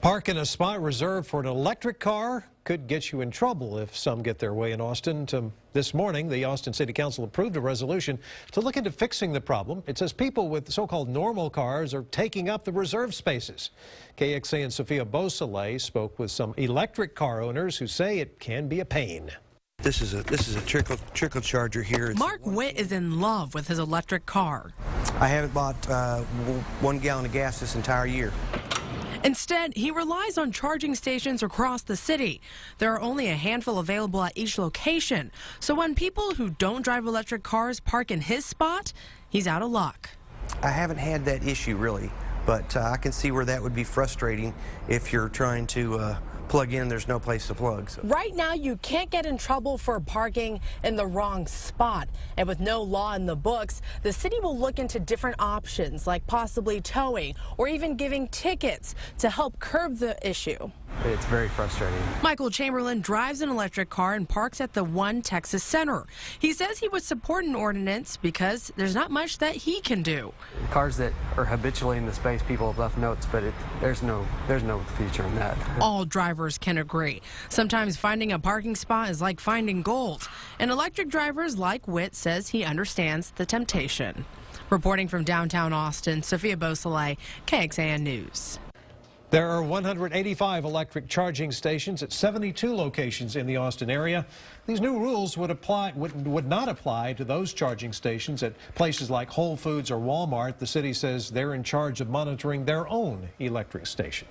Parking a spot reserved for an electric car could get you in trouble if some get their way in Austin. This morning, the Austin City Council approved a resolution to look into fixing the problem. It says people with so-called normal cars are taking up the reserved spaces. KXAN Sophia Beausoleil spoke with some electric car owners who say it can be a pain. This is a trickle charger here. Mark Witt is in love with his electric car. I haven't bought 1 gallon of gas this entire year. Instead, he relies on charging stations across the city. There are only a handful available at each location. So when people who don't drive electric cars park in his spot, he's out of luck. I haven't had that issue really, but I can see where that would be frustrating if you're trying to plug in, there's no place to plug. So. Right now, you can't get in trouble for parking in the wrong spot. And with no law in the books, the city will look into different options, like possibly towing or even giving tickets to help curb the issue. It's very frustrating. Michael Chamberlain drives an electric car and parks at the One Texas Center. He says he would support an ordinance because there's not much that he can do. Cars that are habitually in the space, people have left notes, but there's no feature in that. All drivers can agree. Sometimes finding a parking spot is like finding gold. And electric drivers like Witt says he understands the temptation. Reporting from downtown Austin, Sophia Beausoleil, KXAN News. There are 185 electric charging stations at 72 locations in the Austin area. These new rules would not apply to those charging stations at places like Whole Foods or Walmart. The city says they're in charge of monitoring their own electric stations.